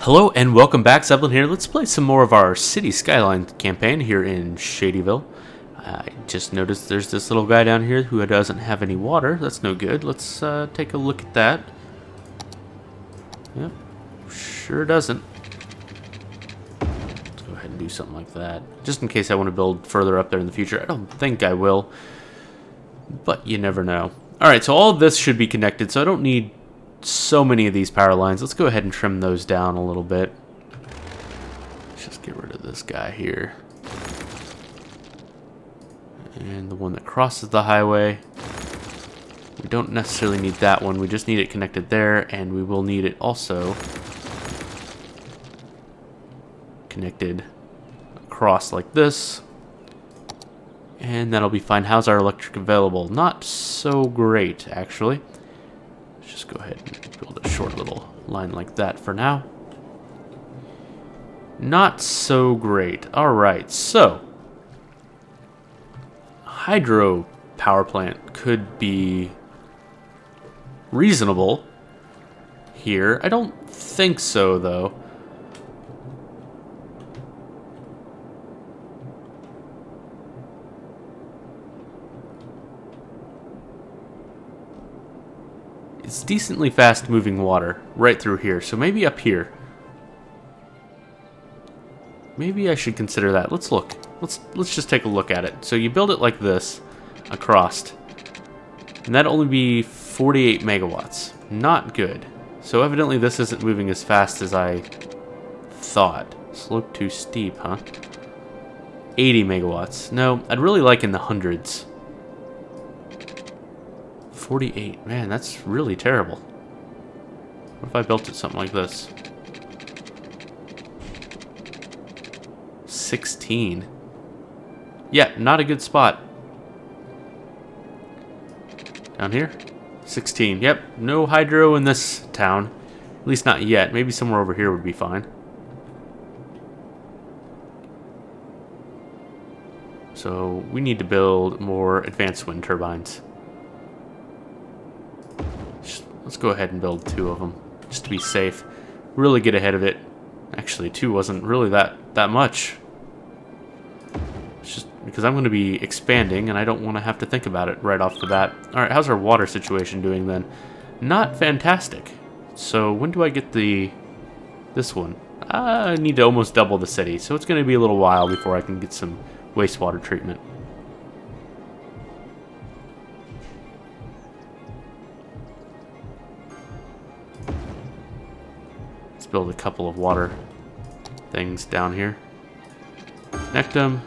Hello and welcome back, Zeppelin here. Let's play some more of our Cities Skylines campaign here in Shadyville. I just noticed there's this little guy down here who doesn't have any water. That's no good. Let's take a look at that. Yep, sure doesn't. Let's go ahead and do something like that. Just in case I want to build further up there in the future. I don't think I will, but you never know. Alright, so all of this should be connected, so I don't need so many of these power lines. Let's go ahead and trim those down a little bit. Let's just get rid of this guy here. And the one that crosses the highway. We don't necessarily need that one. We just need it connected there, and we will need it also connected across like this. And that'll be fine. How's our electric available? Not so great, actually. Just go ahead and build a short little line like that for now. Not so great. Alright, so hydro power plant could be reasonable here. I don't think so, though. It's decently fast-moving water right through here, so maybe up here. Maybe I should consider that. Let's look. Let's just take a look at it. So you build it like this, across, and that'll only be 48 megawatts. Not good. So evidently this isn't moving as fast as I thought. Slope too steep, huh? 80 megawatts. No, I'd really like in the hundreds. 48. Man, that's really terrible. What if I built it something like this? 16. Yeah, not a good spot. Down here? 16. Yep, no hydro in this town. At least not yet. Maybe somewhere over here would be fine. So we need to build more advanced wind turbines. Let's go ahead and build 2 of them, just to be safe. Really get ahead of it. Actually, 2 wasn't really that much. It's just because I'm going to be expanding, and I don't want to have to think about it right off the bat. Alright, how's our water situation doing then? Not fantastic. So when do I get this one? I need to almost double the city, so it's going to be a little while before I can get some wastewater treatment. Build a couple of water things down here. Connect them.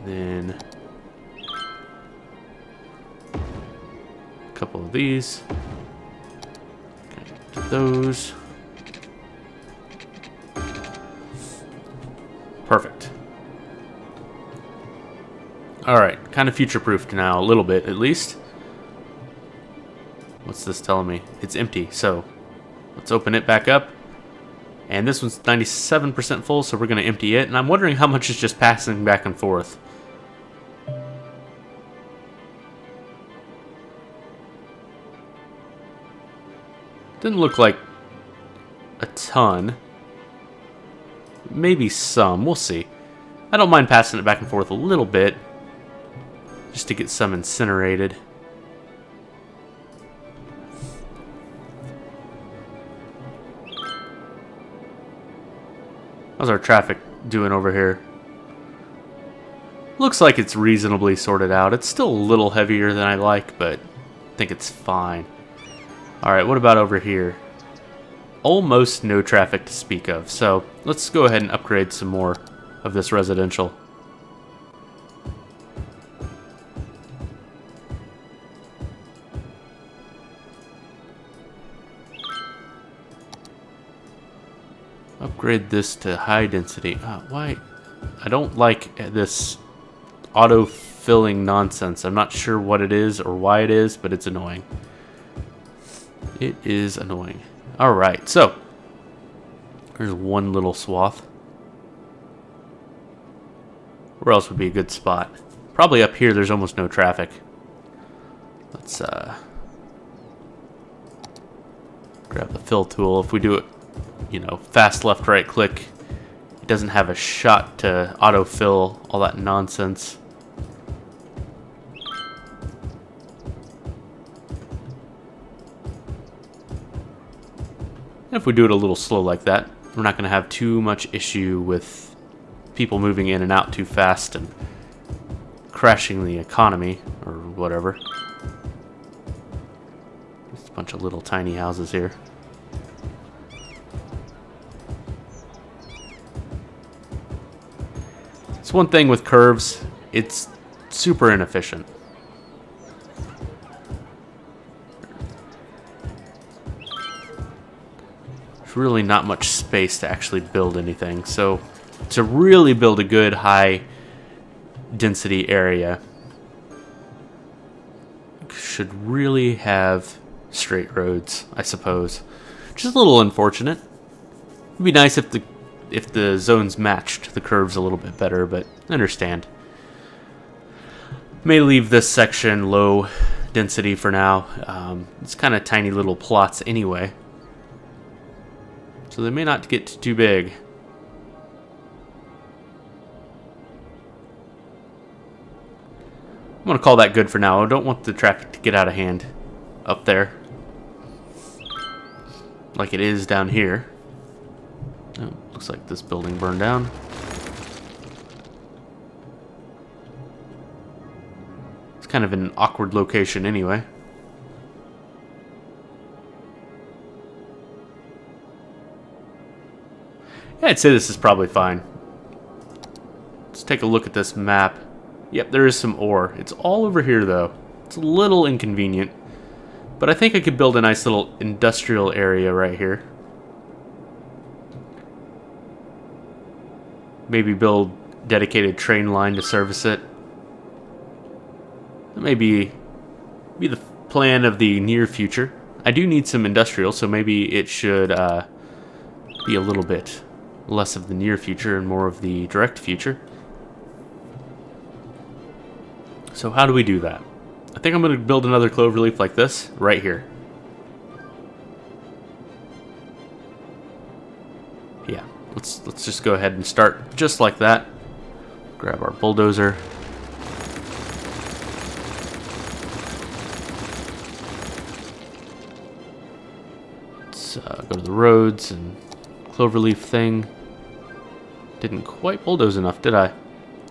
And then a couple of these. Connect those. Perfect. Alright, kind of future-proofed now, a little bit at least. What's this telling me? It's empty, so let's open it back up. And this one's 97% full, so we're going to empty it. And I'm wondering how much is just passing back and forth. Didn't look like a ton. Maybe some. We'll see. I don't mind passing it back and forth a little bit, just to get some incinerated. How's our traffic doing over here? Looks like it's reasonably sorted out. It's still a little heavier than I like, but I think it's fine. Alright, what about over here? Almost no traffic to speak of, so let's go ahead and upgrade some more of this residential. Upgrade this to high density. Why? I don't like this auto-filling nonsense. I'm not sure what it is or why it is, but it's annoying. It is annoying. Alright, so there's one little swath. Where else would be a good spot? Probably up here there's almost no traffic. Let's Grab the fill tool. If we do it, you know, fast left right click, it doesn't have a shot to autofill all that nonsense. And if we do it a little slow like that, we're not going to have too much issue with people moving in and out too fast and crashing the economy or whatever. Just a bunch of little tiny houses here. It's one thing with curves, it's super inefficient. There's really not much space to actually build anything, so to really build a good high density area, should really have straight roads, I suppose. Which is a little unfortunate. It'd be nice if the zones matched the curves a little bit better, but I understand. May leave this section low density for now. It's kind of tiny little plots anyway, so they may not get too big. I'm going to call that good for now. I don't want the traffic to get out of hand up there like it is down here. Oh, looks like this building burned down. It's kind of an awkward location anyway. Yeah, I'd say this is probably fine. Let's take a look at this map. Yep, there is some ore. It's all over here, though. It's a little inconvenient. But I think I could build a nice little industrial area right here. Maybe build dedicated train line to service it. That may be the plan of the near future. I do need some industrial, so maybe it should be a little bit less of the near future and more of the direct future. So how do we do that? I think I'm going to build another cloverleaf like this right here. Yeah, let's just go ahead and start just like that. Grab our bulldozer. Let's go to the roads and cloverleaf thing. Didn't quite bulldoze enough, did I?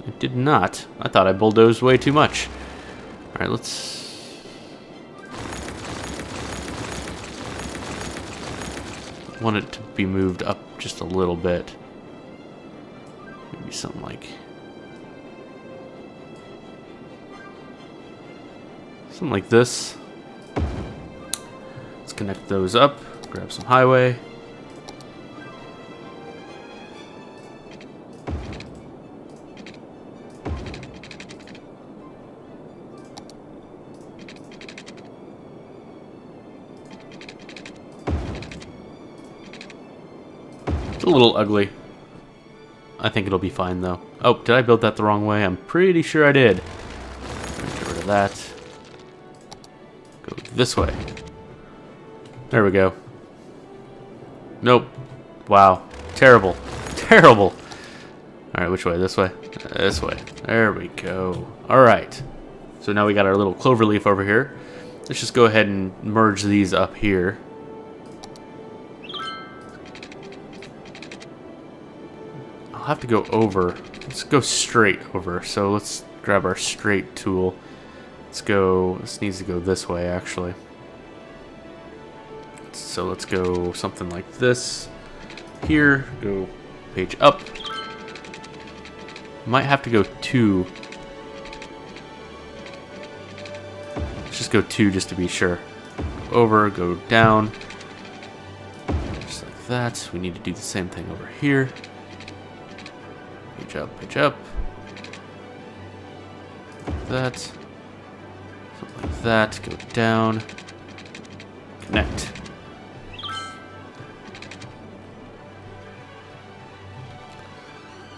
I did not. I thought I bulldozed way too much. Alright, let's... want it to be moved up just a little bit. Maybe something like... something like this. Let's connect those up. Grab some highway. A little ugly. I think it'll be fine though. Oh, did I build that the wrong way? I'm pretty sure I did. Get rid of that. Go this way. There we go. Nope. Wow. Terrible. Terrible. Alright, which way? This way? This way. There we go. Alright. So now we got our little cloverleaf over here. Let's just go ahead and merge these up here. I'll have to go over. Let's go straight over. So let's grab our straight tool. Let's go. This needs to go this way, actually. So let's go something like this. Here, go page up. Might have to go 2. Let's just go 2 just to be sure. Go over, go down. Just like that. We need to do the same thing over here. Page up, page up. Like that. Something like that. Go down. Connect.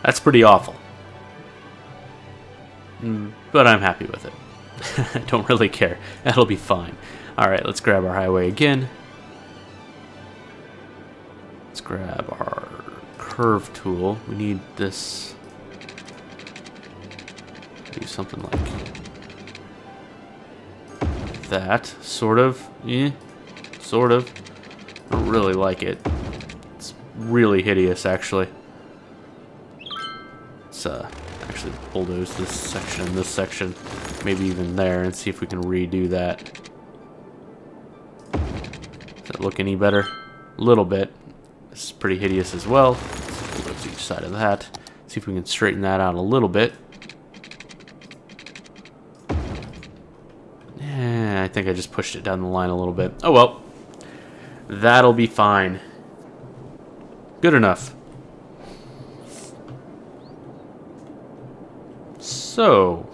That's pretty awful. But I'm happy with it. I don't really care. That'll be fine. Alright, let's grab our highway again. grab our curve tool. We need this. Do something like that. Sort of. Yeah. Sort of. I don't really like it. It's really hideous, actually. Let's actually bulldoze this section, maybe even there, and see if we can redo that. Does that look any better? A little bit. This is pretty hideous as well. Let's bulldoze each side of that. See if we can straighten that out a little bit. I think I just pushed it down the line a little bit. Oh well. That'll be fine. Good enough. So.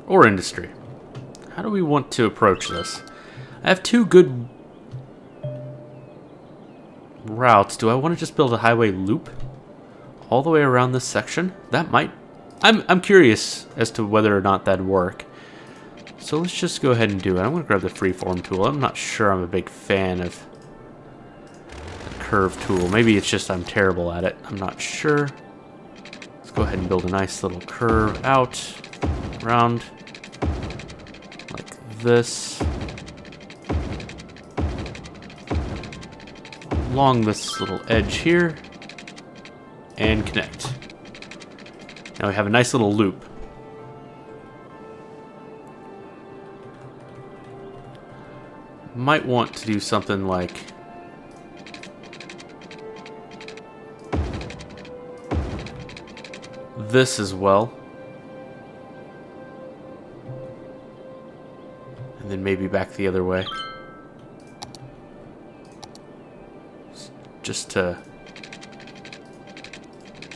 Ore industry. How do we want to approach this? I have two good routes. Do I want to just build a highway loop all the way around this section? That might... I'm curious as to whether or not that'd work. So let's just go ahead and do it. I'm going to grab the freeform tool. I'm not sure I'm a big fan of the curve tool. Maybe it's just I'm terrible at it. I'm not sure. Let's go ahead and build a nice little curve out, around, like this. Along this little edge here. And connect. Now we have a nice little loop. Might want to do something like this as well. And then maybe back the other way. Just to...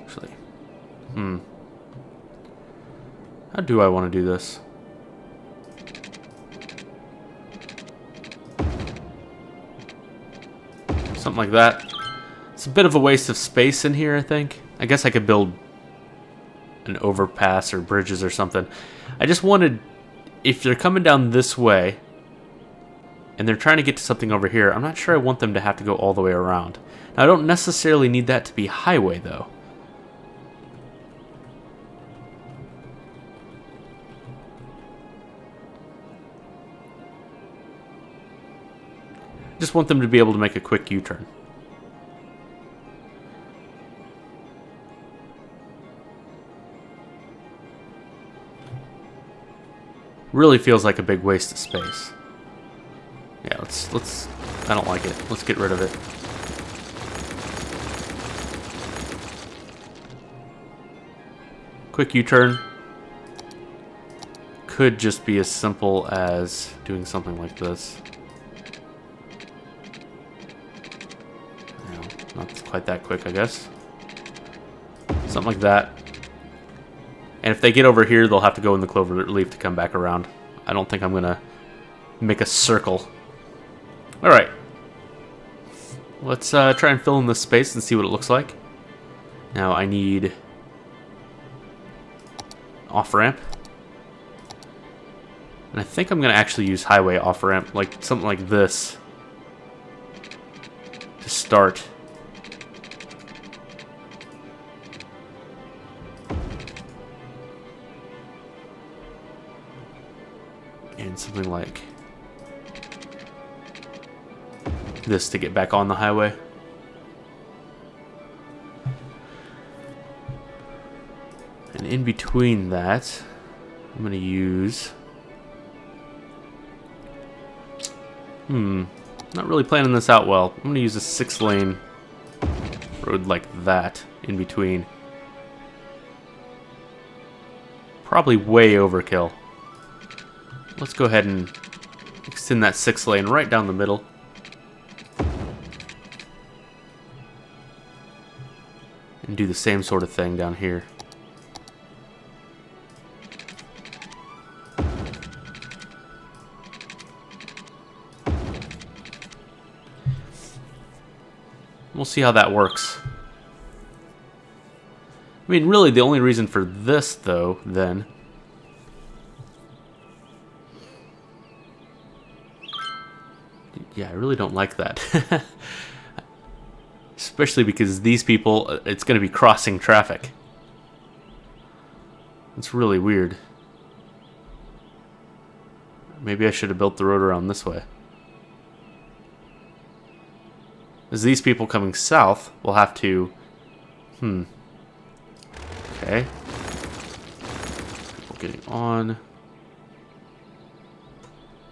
Actually... How do I want to do this? Something like that. It's a bit of a waste of space in here, I think. I guess I could build an overpass or bridges or something. I just wanted, if they're coming down this way and they're trying to get to something over here, I'm not sure I want them to have to go all the way around. Now, I don't necessarily need that to be highway, though. Just want them to be able to make a quick U-turn. Really feels like a big waste of space. Yeah, let's I don't like it. Let's get rid of it. Quick U-turn. Could just be as simple as doing something like this. Not quite that quick, I guess. Something like that. And if they get over here, they'll have to go in the clover leaf to come back around. I don't think I'm going to make a circle. Alright. Let's try and fill in this space and see what it looks like. Now I need off-ramp. And I think I'm going to actually use highway off-ramp, like something like this, to start. And something like this to get back on the highway. And in between that, I'm going to use... not really planning this out well. I'm going to use a 6-lane road like that in between. Probably way overkill. Let's go ahead and extend that 6-lane right down the middle. And do the same sort of thing down here. We'll see how that works. I mean, really, the only reason for this, though, then... Yeah, I really don't like that. Especially because these people, it's going to be crossing traffic. It's really weird. Maybe I should have built the road around this way. As these people coming south will have to... Okay. People getting on.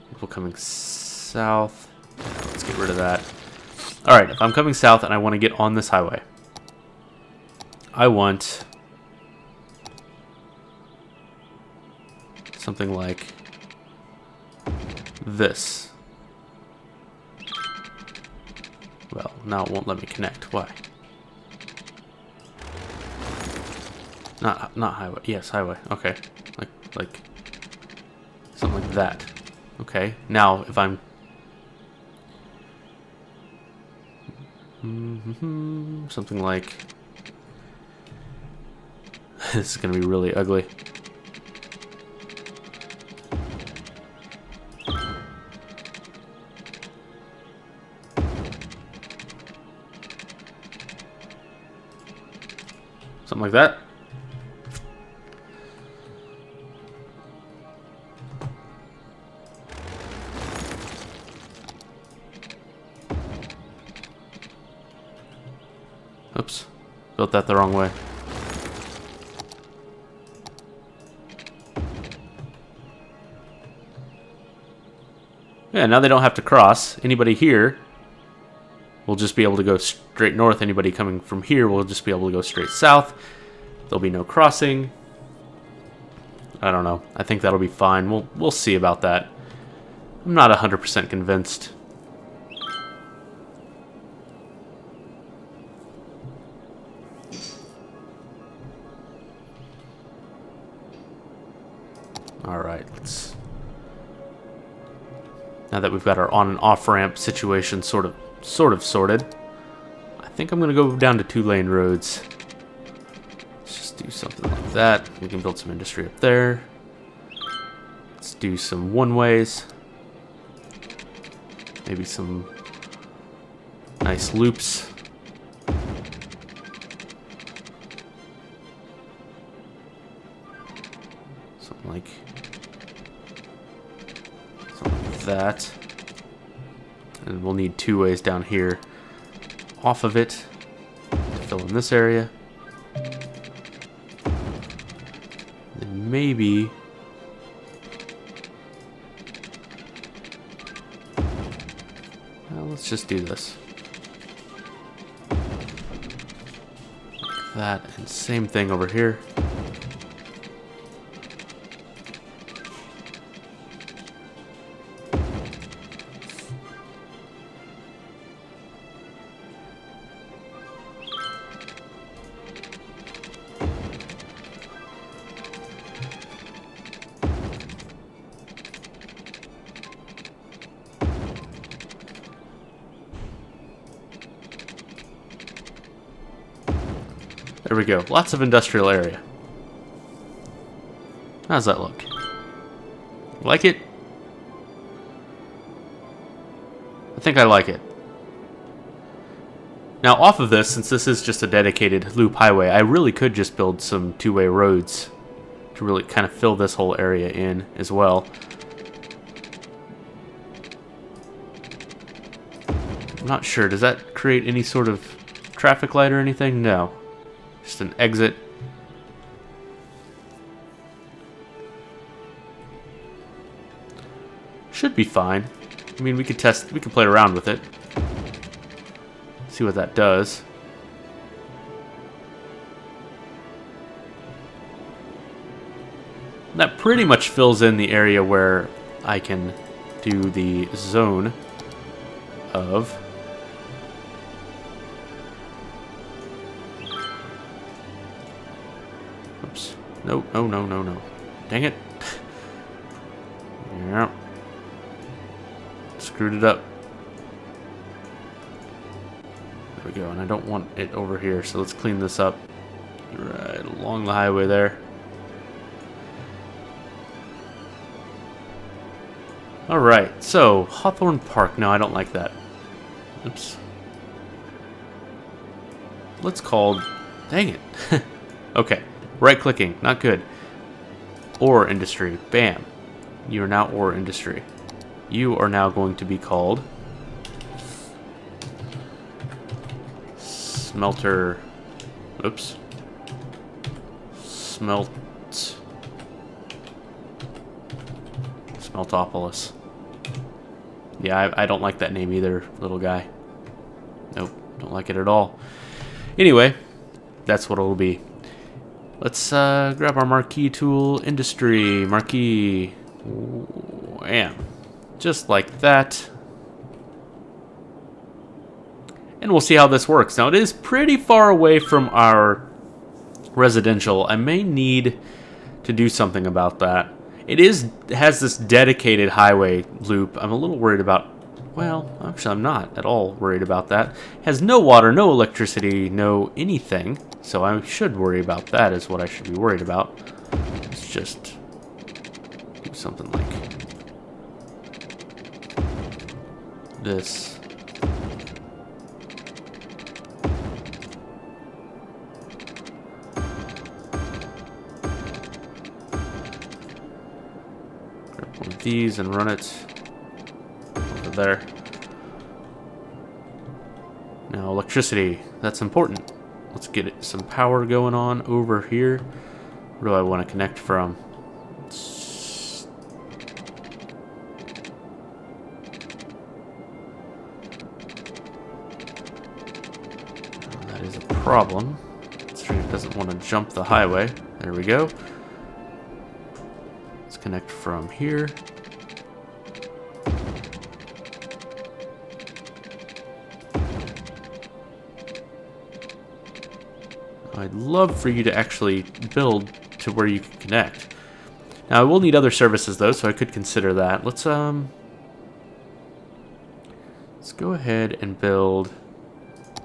People coming south. Let's get rid of that. Alright, if I'm coming south and I want to get on this highway, I want something like this. Well, now it won't let me connect. Why? Not highway. Yes, highway. Okay. Like something like that. Okay. Now if I'm something like this is gonna be really ugly. Something like that. Oops. Built that the wrong way. Yeah, now they don't have to cross. Anybody here will just be able to go straight north. Anybody coming from here will just be able to go straight south. There'll be no crossing. I don't know. I think that'll be fine. We'll see about that. I'm not 100% convinced. Alright, let's... Now that we've got our on and off ramp situation sort of sorted, I think I'm going to go down to 2-lane roads. Let's just do something like that. We can build some industry up there. Let's do some one-ways. Maybe some nice loops. Something like that. And we'll need 2 ways down here off of it to fill in this area. Then maybe well, let's just do this. Like that, and same thing over here. There we go. Lots of industrial area. How does that look? Like it? I think I like it. Now off of this, since this is just a dedicated loop highway, I really could just build some 2-way roads to really kind of fill this whole area in as well. I'm not sure. Does that create any sort of traffic light or anything? No. Just an exit. Should be fine. I mean, we could play around with it. See what that does. That pretty much fills in the area where I can do the zone of... Oops. No, no, no, no, no. Dang it. Yeah. Screwed it up. There we go, and I don't want it over here, so let's clean this up. Right along the highway there. Alright, so Hawthorne Park. No, I don't like that. Oops. Let's call... Dang it. Okay. Right-clicking. Not good. Ore industry. Bam. You are now ore industry. You are now going to be called... Smelter... Oops. Smeltopolis. Yeah, I don't like that name either, little guy. Nope, don't like it at all. Anyway, that's what it'll be. Let's grab our marquee tool, industry, marquee. Wham. Just like that. And we'll see how this works. Now, it is pretty far away from our residential. I may need to do something about that. It has this dedicated highway loop. I'm a little worried about... Well, actually, I'm not at all worried about that. It has no water, no electricity, no anything. So I should worry about that is what I should be worried about. Let's just do something like this. Grab one of these and run it over there. Now electricity, that's important. Let's get some power going on over here. Where do I want to connect from? That is a problem. This train doesn't want to jump the highway. There we go. Let's connect from here. I'd love for you to actually build to where you can connect. Now I will need other services though, so I could consider that. Let's go ahead and build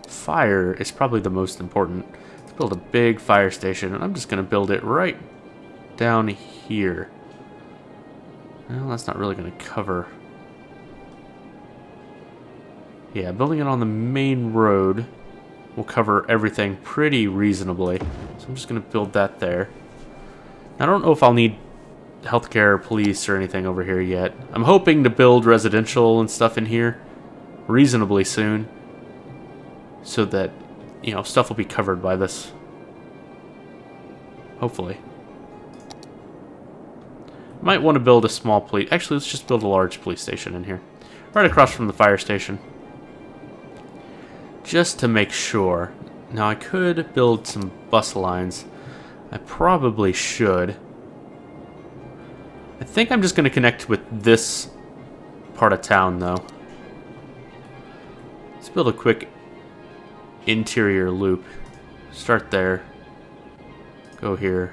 fire is probably the most important. Let's build a big fire station, and I'm just gonna build it right down here. Well, that's not really gonna cover. Yeah, building it on the main road will cover everything pretty reasonably. So I'm just going to build that there. I don't know if I'll need healthcare, police, or anything over here yet. I'm hoping to build residential and stuff in here reasonably soon, so that, you know, stuff will be covered by this. Hopefully. Might want to build a small police... Actually, let's just build a large police station in here. Right across from the fire station. Just to make sure. Now, I could build some bus lines. I probably should. I think I'm just going to connect with this part of town, though. Let's build a quick interior loop. Start there. Go here.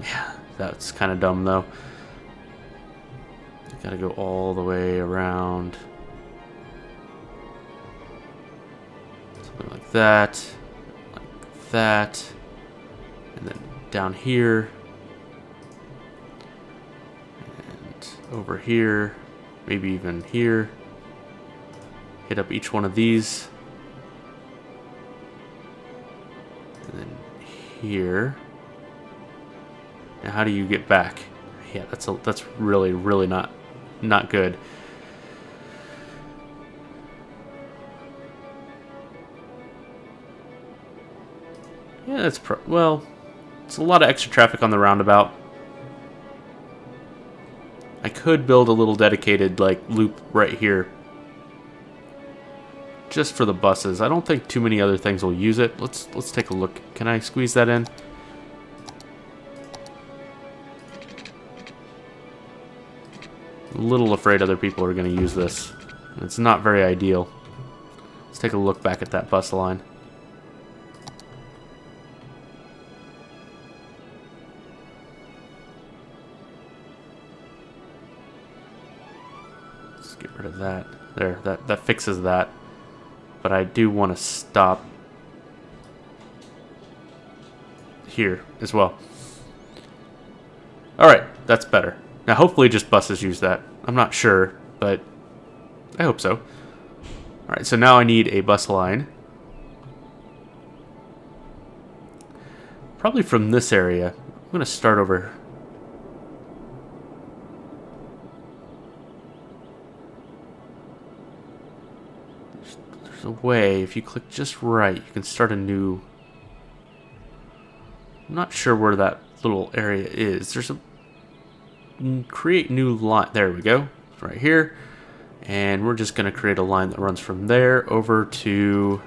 Yeah, that's kind of dumb, though. Gotta go all the way around. Something like that. Like that. And then down here. And over here. Maybe even here. Hit up each one of these. And then here. Now how do you get back? Yeah, that's really not good. Yeah, that's well, it's a lot of extra traffic on the roundabout. I could build a little dedicated like loop right here, just for the buses. I don't think too many other things will use it. Let's take a look. Can I squeeze that in? I'm a little afraid other people are going to use this. It's not very ideal. Let's take a look back at that bus line. Let's get rid of that. There, that fixes that. But I do want to stop here as well. Alright, that's better. Now hopefully just buses use that. I'm not sure, but I hope so. Alright, so now I need a bus line. Probably from this area. I'm going to start over. There's a way, if you click just right, you can start a new... I'm not sure where that little area is. There's a... Create new line. There we go. It's right here. And we're just going to create a line that runs from there over to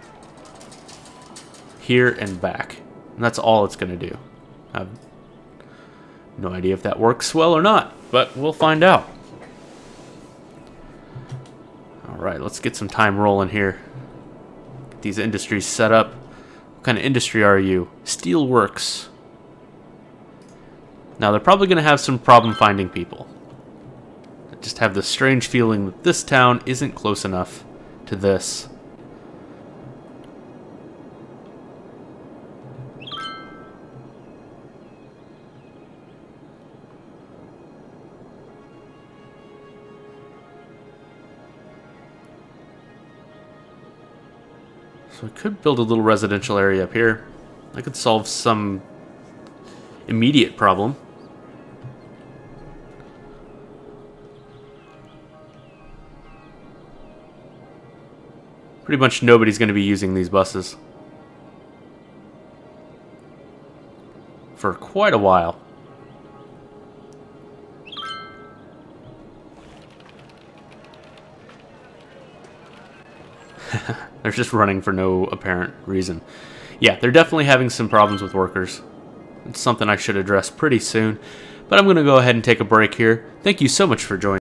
here and back. And that's all it's going to do. I have no idea if that works well or not, but we'll find out. Alright, let's get some time rolling here. Get these industries set up. What kind of industry are you? Steelworks. Now, they're probably going to have some problem finding people. I just have this strange feeling that this town isn't close enough to this. So I could build a little residential area up here. I could solve some immediate problem. Pretty much nobody's going to be using these buses for quite a while. They're just running for no apparent reason. Yeah, they're definitely having some problems with workers. It's something I should address pretty soon. But I'm going to go ahead and take a break here. Thank you so much for joining.